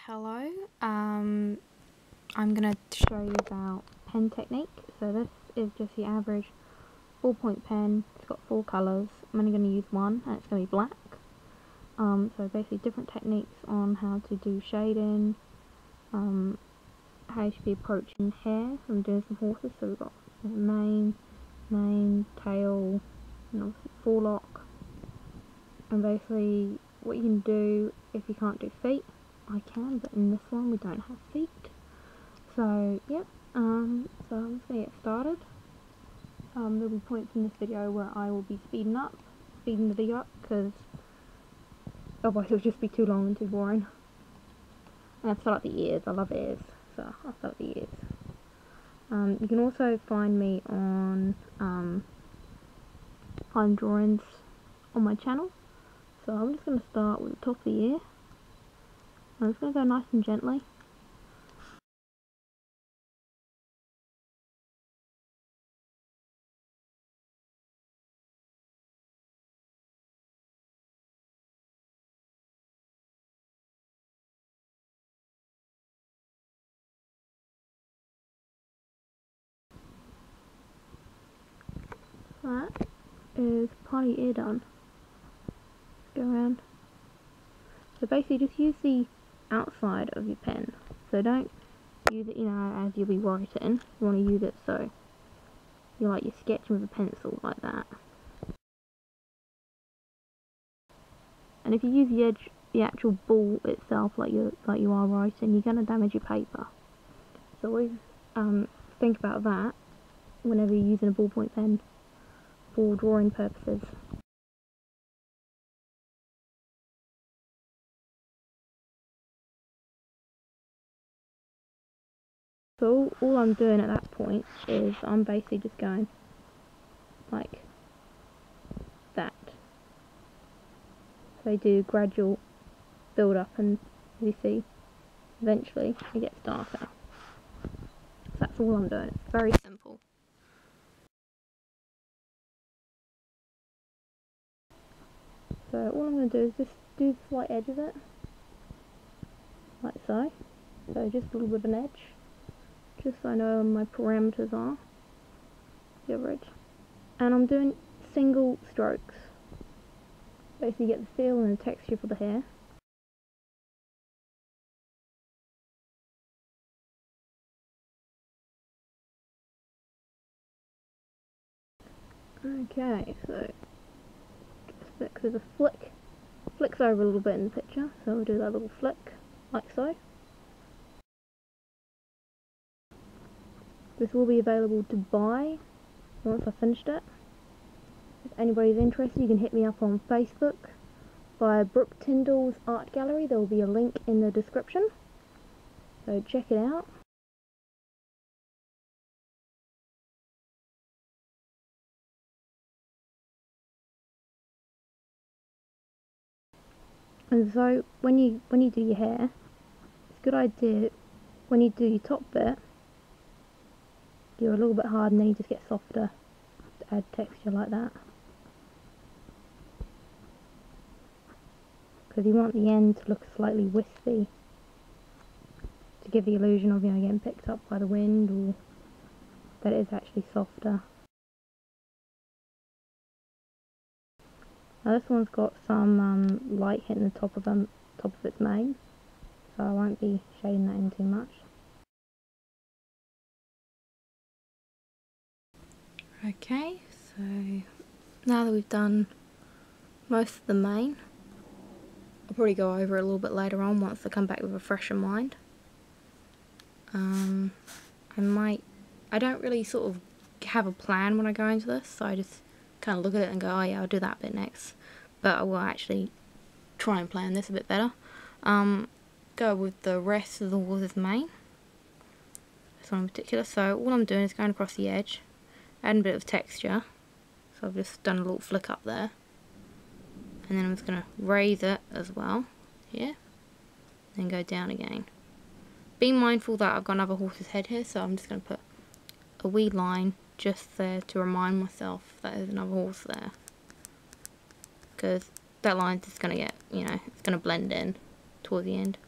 Hello, I'm going to show you about pen technique. So this is just the average ballpoint pen. It's got 4 colours. I'm only going to use one and it's going to be black. So basically different techniques on how to do shading, how you should be approaching hair. I'm doing some horses, so we've got mane, tail, and obviously forelock. And basically what you can do if you can't do feet, I can, but in this one we don't have feet. So yep, so I'm just going to get started. There'll be points in this video where I will be speeding the video up, because otherwise it'll just be too long and too boring. And I've started the ears, I love ears, so I'll start the ears. You can also find me on fine drawings on my channel. So I'm just going to start with the top of the ear. I'm just going to go nice and gently. That is part of your ear done. Go around. So basically just use the outside of your pen. So don't use it, as you'll be writing. You want to use it so you're sketching with a pencil like that. And if you use the edge, the actual ball itself like you are writing, you're going to damage your paper. So always think about that whenever you're using a ballpoint pen for drawing purposes. So all I'm doing at that point is I'm basically just going like that. So I do gradual build up, and as you see, eventually it gets darker. So that's all I'm doing. It's very simple. So all I'm going to do is just do the slight edge of it, like so. So just a little bit of an edge, just so I know where my parameters are. The other edge. And I'm doing single strokes. Basically get the feel and the texture for the hair. Okay, so there's a flicks over a little bit in the picture, so we'll do that little flick, like so. This will be available to buy once I've finished it. If anybody's interested, you can hit me up on Facebook via Brooke Tyndall's Art Gallery. There will be a link in the description, so check it out. And so when you do your hair, it's a good idea when you do your top bit, you're a little bit hard and then you just get softer to add texture like that. Because you want the end to look slightly wispy, to give the illusion of getting picked up by the wind, or that it is actually softer. Now this one's got some light hitting the top of its mane, so I won't be shading that in too much. Okay, so now that we've done most of the mane, I'll probably go over it a little bit later on once I come back with a fresher mind. I don't really sort of have a plan when I go into this, so I just kind of look at it and go, oh yeah, I'll do that bit next. But I will actually try and plan this a bit better. Go with the rest of the horse's mane. This one in particular. So all I'm doing is going across the edge, adding a bit of texture. So I've just done a little flick up there. And then I'm just going to raise it as well, here, then go down again. Be mindful that I've got another horse's head here, so I'm just going to put a wee line just there to remind myself that there's another horse there. Because that line's just going to get, it's going to blend in towards the end.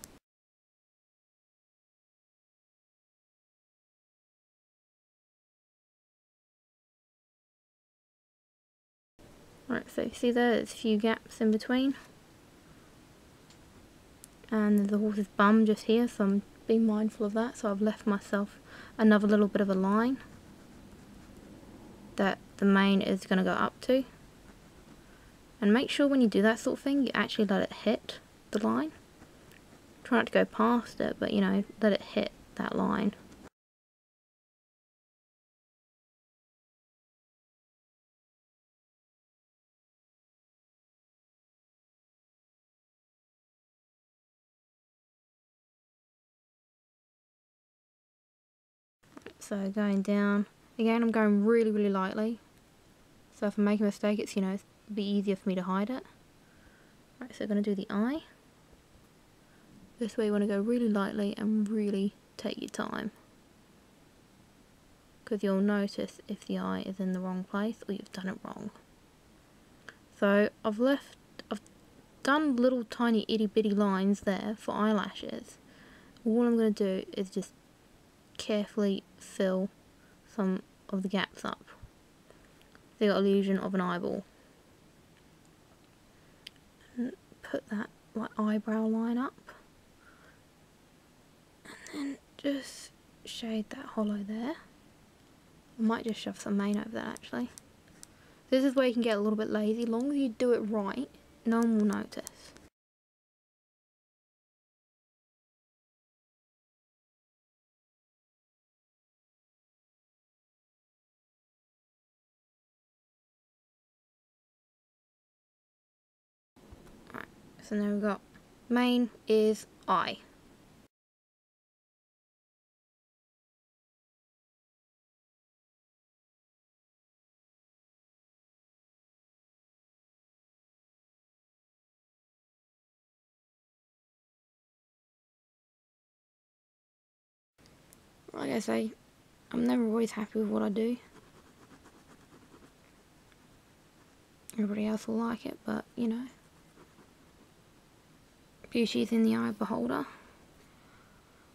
Right, so you see there's a few gaps in between. And there's the horse's bum just here, so I'm being mindful of that. So I've left myself another little bit of a line that the mane is going to go up to. And make sure when you do that sort of thing, you actually let it hit the line. Try not to go past it, but you know, let it hit that line. So going down, again I'm going really, really lightly. So if I make a mistake, it's, you know, it'll be easier for me to hide it. Right, so I'm going to do the eye. This way you want to go really lightly and really take your time. Because you'll notice if the eye is in the wrong place or you've done it wrong. So I've done little tiny itty bitty lines there for eyelashes. All I'm going to do is just carefully fill some of the gaps up. So you got illusion of an eyeball. And put that like eyebrow line up. And then just shade that hollow there. I might just shove some mane over that actually. This is where you can get a little bit lazy. As long as you do it right, no one will notice. Right, so now we've got mane, ears, eye. Like I say, I'm never always happy with what I do. Everybody else will like it, but you know, beauty is in the eye of the beholder.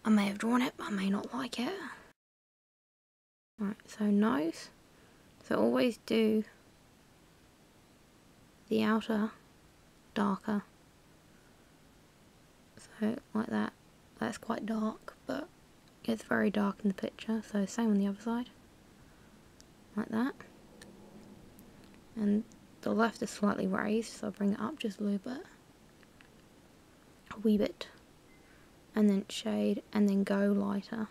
I may have drawn it, but I may not like it. Right, so nose. So always do the outer darker. So like that. That's quite dark, but it's very dark in the picture. So same on the other side. Like that. And the left is slightly raised, so I'll bring it up just a little bit. A wee bit. And then shade, and then go lighter.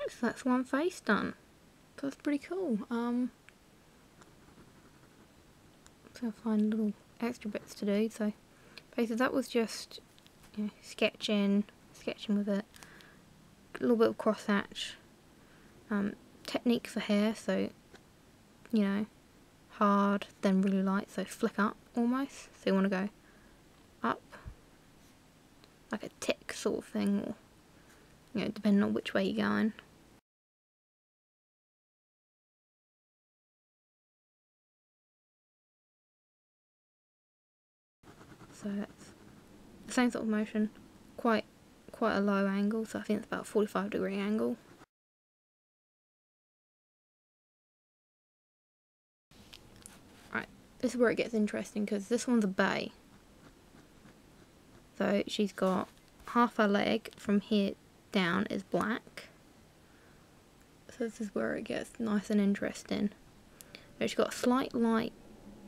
So that's one face done. So that's pretty cool. So I'll find little extra bits to do. So basically that was just, you know, sketching with it. A little bit of cross hatch. Technique for hair, so you know, hard then really light, so flick up almost. So you want to go up like a tick sort of thing, or you know, depending on which way you're going. So that's the same sort of motion, quite a low angle, so I think it's about a 45-degree angle. Right, this is where it gets interesting because this one's a bay. So she's got half her leg from here down is black. So this is where it gets nice and interesting. She's got a slight light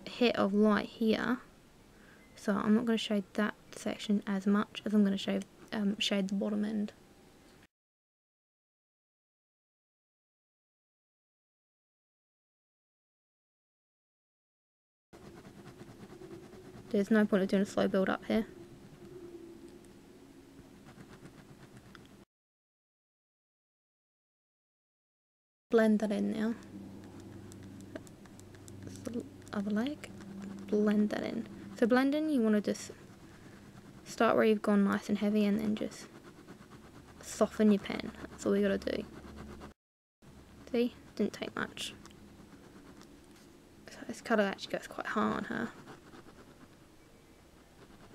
hit of light here. So I'm not going to shade that section as much as I'm going to shade the bottom end. There's no point of doing a slow build up here. Blend that in now. That's the other leg. Blend that in. So blend in, you want to just start where you've gone nice and heavy and then just soften your pen. That's all you gotta do. See? Didn't take much. So this colour actually goes quite hard on her.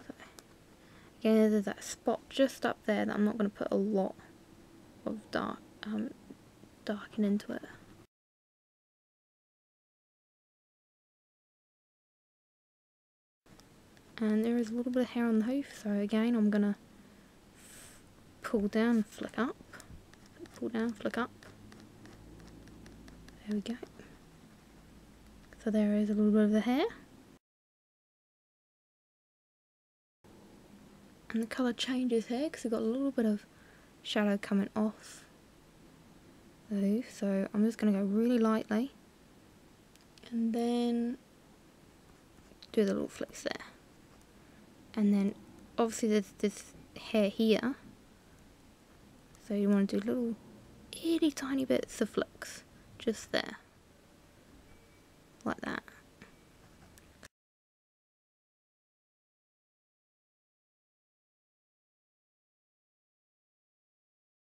So, again, there's that spot just up there that I'm not going to put a lot of darken into it. And there is a little bit of hair on the hoof, so again I'm going to pull down, flick up, pull down, flick up. There we go. So there is a little bit of the hair. And the colour changes here because we've got a little bit of shadow coming off the hoof, so I'm just going to go really lightly and then do the little flicks there. And then obviously there's this hair here, so you want to do little itty tiny bits of flicks just there, like that.